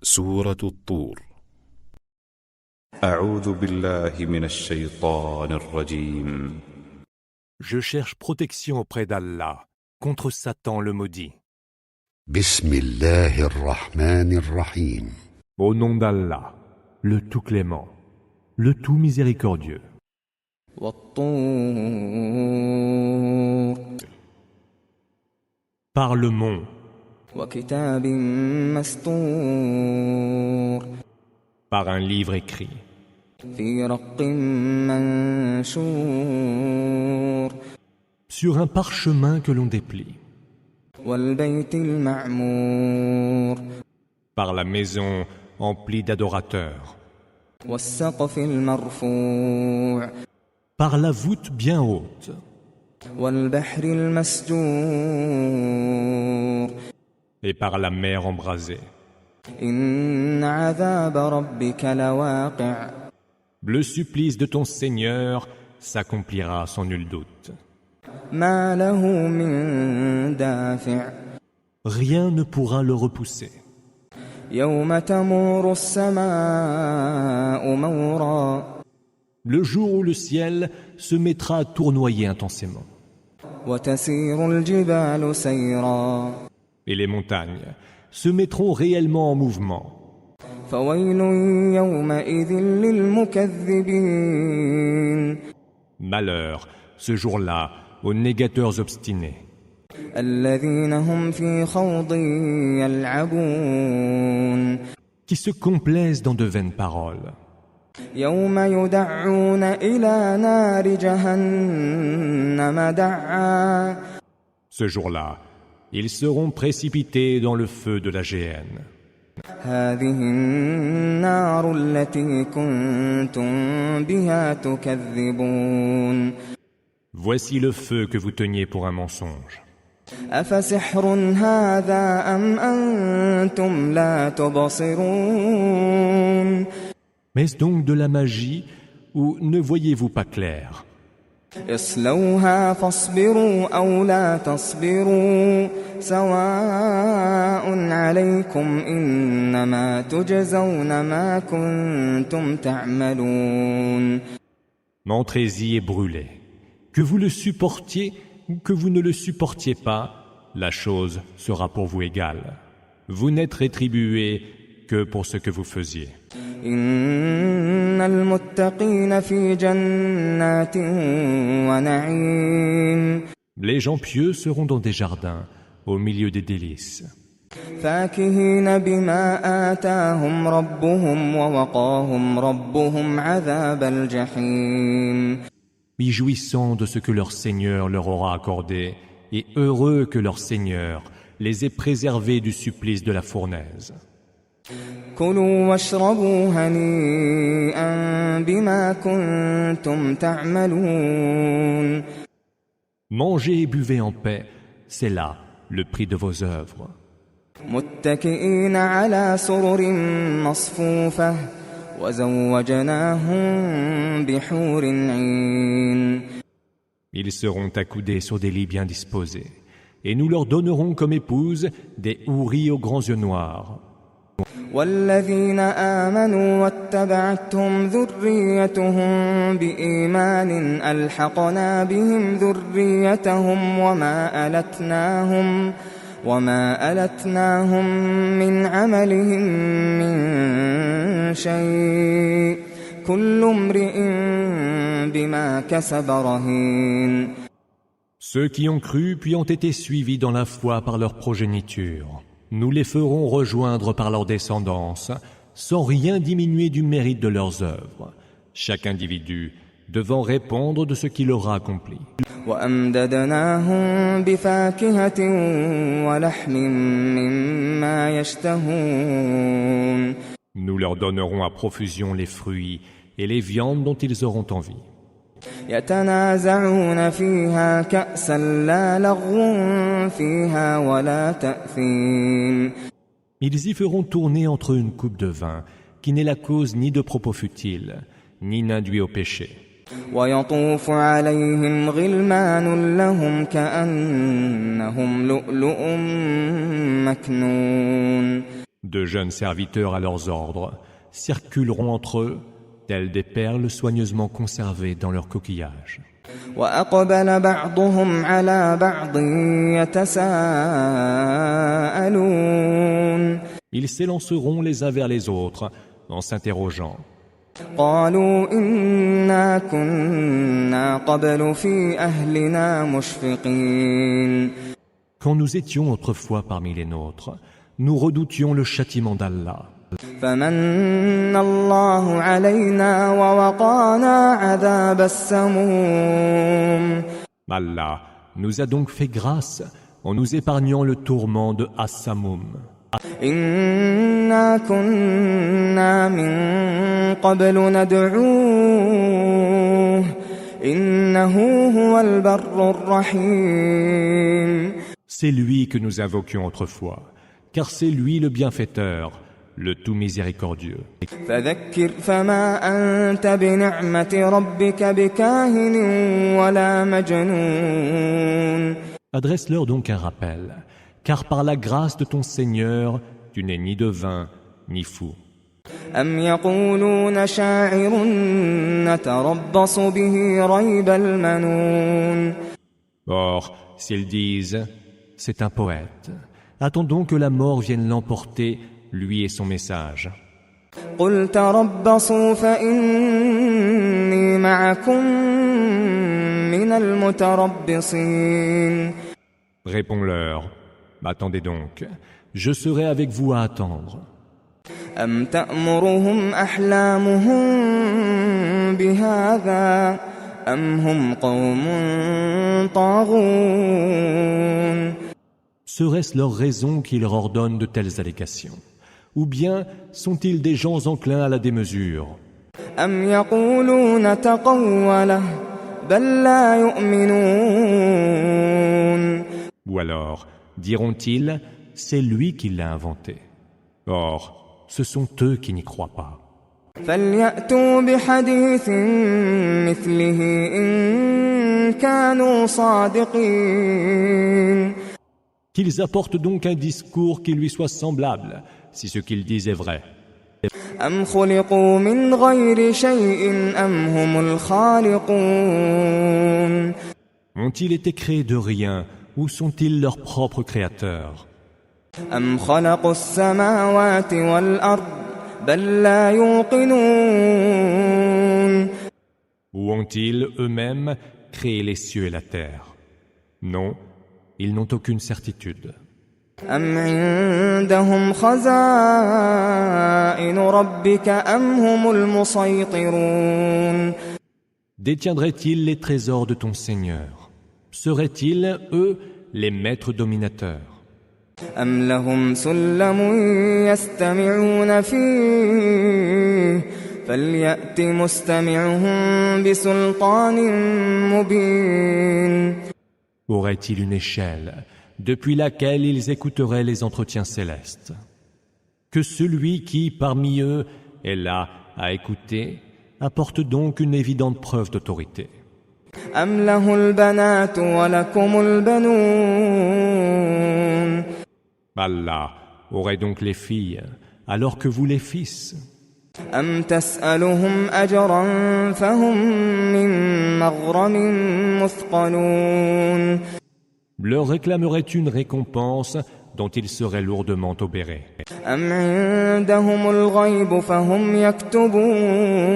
سورة الطور. أعوذ بالله من الشيطان الرجيم. Je cherche protection auprès d'Allah contre Satan le maudit. بسم الله الرحمن الرحيم. Au nom d'Allah, le tout clément, le tout miséricordieux. والطور Par le mont, وكتاب مسطور par un livre écrit, في رق منشور sur un parchemin que l'on déplie, والبيت المعمور par la maison emplie d'adorateurs, والسقف المرفوع par la voûte bien haute, والبحر المسجور et par la mer embrasée. إن عذاب ربك لواقع Le supplice de ton Seigneur s'accomplira sans nul doute. ما له من دافع Rien ne pourra le repousser. يوم تمور السماء مورا Le jour où le ciel se mettra à tournoyer intensément, وتسير الجبال سيرا et les montagnes se mettront réellement en mouvement. فويل يومئذ للمكذبين Malheur, ce jour-là, aux négateurs obstinés, الذين هم في خوض يلعبون qui se complaisent dans de vaines paroles. يوم يدعون إلى نار جهنم دعا Ce jour-là, ils seront précipités dans le feu de la géhenne. هذه النار التي كنتم بها تكذبون Voici le feu que vous teniez pour un mensonge. أفسحر هذا أم أنتم لا تبصرون Mais-ce donc de la magie ou ne voyez-vous pas clair? اصلوها فاصبروا أو لا تصبروا سواء عليكم إنما تجزون ما كنتم تعملون Entrez-y et brûlez. Que vous le supportiez ou que vous ne le supportiez pas, la chose sera pour vous égale. Vous n'êtes rétribués que pour ce que vous faisiez. إن المتقين في جنات ونعيم Les gens pieux seront dans des jardins, au milieu des délices, فاكهين بما آتاهم ربهم ووقاهم ربهم عذاب الجحيم y jouissant de ce que leur Seigneur leur aura accordé, et heureux que leur Seigneur les ait préservés du supplice de la fournaise. كلوا واشربوا هنيئا بما كنتم تعملون Mangez et buvez en paix, c'est là le prix de vos œuvres. متكئين على سرر مصفوفة وزوجناهم بحور عين Ils seront accoudés sur des lits bien disposés, et nous leur donnerons comme épouses des houris aux grands yeux noirs. والذين آمنوا واتبعتهم ذريتهم بإيمان ألحقنا بهم ذريتهم وما ألتناهم من عملهم من شيء كل امرئ بما كسب رهين Ceux qui ont cru puis ont été suivis dans la foi par leur progéniture, nous les ferons rejoindre par leur descendance, sans rien diminuer du mérite de leurs œuvres, chaque individu devant répondre de ce qu'il aura accompli. وأمددناهم بفاكهة ولحم مما يشتهون Nous leur donnerons à profusion les fruits et les viandes dont ils auront envie. يتنازعون فيها كأسا لا لغو فيها ولا تأثيم Ils y feront tourner entre eux une coupe de vin, qui n'est la cause ni de propos futiles, ni n'induit au péché. ويطوف عليهم غلمان لهم كأنهم لؤلؤ مكنون De jeunes serviteurs à leurs ordres circuleront entre eux, tels des perles soigneusement conservées dans leur coquillage. وأقبل بعضهم على بعض يتساءلون Ils s'élanceront les uns vers les autres en s'interrogeant. قالوا إنا كنا قبل في أهلنا مشفقين Quand nous étions autrefois parmi les nôtres, nous redoutions le châtiment d'Allah. فمن الله علينا ووقانا عذاب السموم Allah nous a donc fait grâce en nous épargnant le tourment de As-Samum. إنا كنا من قبل ندعوه إنه هو البر الرحيم C'est lui que nous invoquions autrefois, car c'est lui le bienfaiteur, le tout miséricordieux. فذكر فما أنت بنعمة ربك بكاهن ولا مجنون Adresse-leur donc un rappel, car par la grâce de ton Seigneur, tu n'es ni devin, ni fou. أم يقولون شاعر نتربص به ريب المنون Or, s'ils disent, c'est un poète, attendons que la mort vienne l'emporter, lui et son message. قل تربصوا فإني معكم من المتربصين Réponds-leur, attendez donc, je serai avec vous à attendre. أم تأمرهم أحلامهم بهذا أم هم قوم طاغون Serait-ce leur raison qui leur ordonne de telles allégations? Ou bien sont-ils des gens enclins à la démesure? أم يقولون تقوله بل لا يؤمنون Ou alors, diront-ils, c'est lui qui l'a inventé. Or, ce sont eux qui n'y croient pas. فليأتوا بحديث مثله إن كانوا صادقين Qu'ils apportent donc un discours qui lui soit semblable, si ce qu'ils disent est vrai. أم خلقوا من غير شيء أم هم الخالقون Ont-ils été créés de rien, ou sont-ils leurs propres créateurs? أم خلقوا السماوات والأرض بل لا يوقنون Ou ont-ils eux-mêmes créé les cieux et la terre? Non, ils n'ont aucune certitude. أم عندهم خزائن ربك أم هم المسيطرون Détiendraient-ils les trésors de ton Seigneur? Seraient-ils, eux, les maîtres dominateurs? أم لهم سلم يستمعون فيه فليأت مستمعهم بسلطان مبين Auraient-ils une échelle, depuis laquelle ils écouteraient les entretiens célestes? Que celui qui, parmi eux, est là à écouter, apporte donc une évidente preuve d'autorité. أم له البنات ولكم البنون Allah aurait donc les filles, alors que vous les fils. أم تسألهم أجرا فهم من مغرم مثقلون Leur réclamerait une récompense dont ils seraient lourdement obérés? أم عندهم الغيب فهم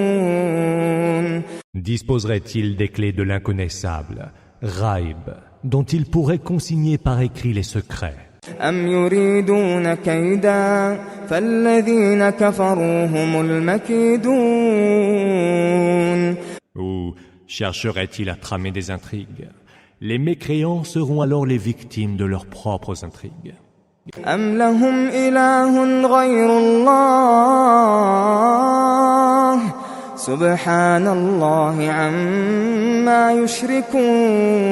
يكتبون Disposerait-il des clés de l'inconnaissable, Raïb, dont il pourrait consigner par écrit les secrets? أم يريدون كيدا فالذين كفروا هم المكيدون Ou chercherait-il à tramer des intrigues? Les mécréants seront alors les victimes de leurs propres intrigues. أم لهم إله غير الله سبحان الله عما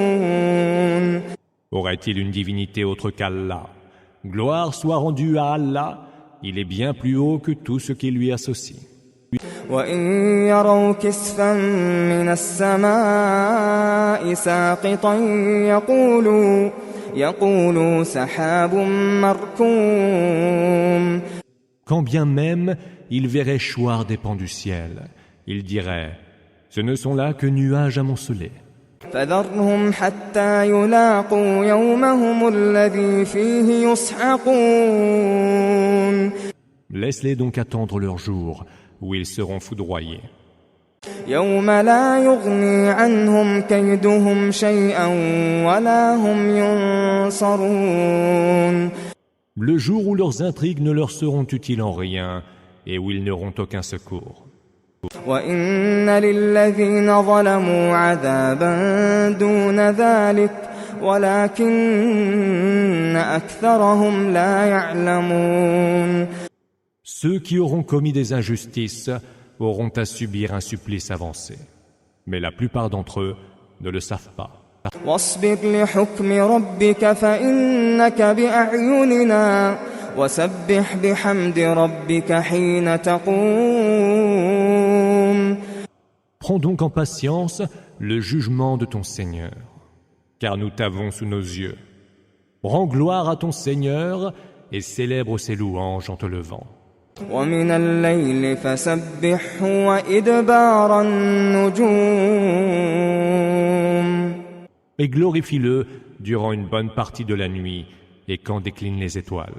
يشركون Aurait-il une divinité autre qu'Allah? Gloire soit rendue à Allah, il est bien plus haut que tout ce qui lui associe. وإن يروا كسفا من السماء ساقطا يقولوا سحاب مركوم Quand bien même ils verraient choir des pans du ciel, ils diraient « Ce ne sont là que nuages amoncelés. » فذرهم حتى يلاقوا يومهم الذي فيه يصعقون Laisse-les donc attendre leur jour, où ils seront foudroyés. يوم لا يغني عنهم كيدهم شيئا ولا هم ينصرون Le jour où leurs intrigues ne leur seront utiles en rien, et où ils n'auront aucun secours. وإن للذين ظلموا عذابا دون ذلك ولكن أكثرهم لا يعلمون Ceux qui auront commis des injustices auront à subir un supplice avancé. Mais la plupart d'entre eux ne le savent pas. واصبر لحكم ربك فإنك بأعيننا وسبح بحمد ربك حين تقوم Prends donc en patience le jugement de ton Seigneur, car nous t'avons sous nos yeux. Rends gloire à ton Seigneur et célèbre ses louanges en te levant. ومن الليل فسبحه وإدبار النجوم Et glorifie-le durant une bonne partie de la nuit et quand déclinent les étoiles.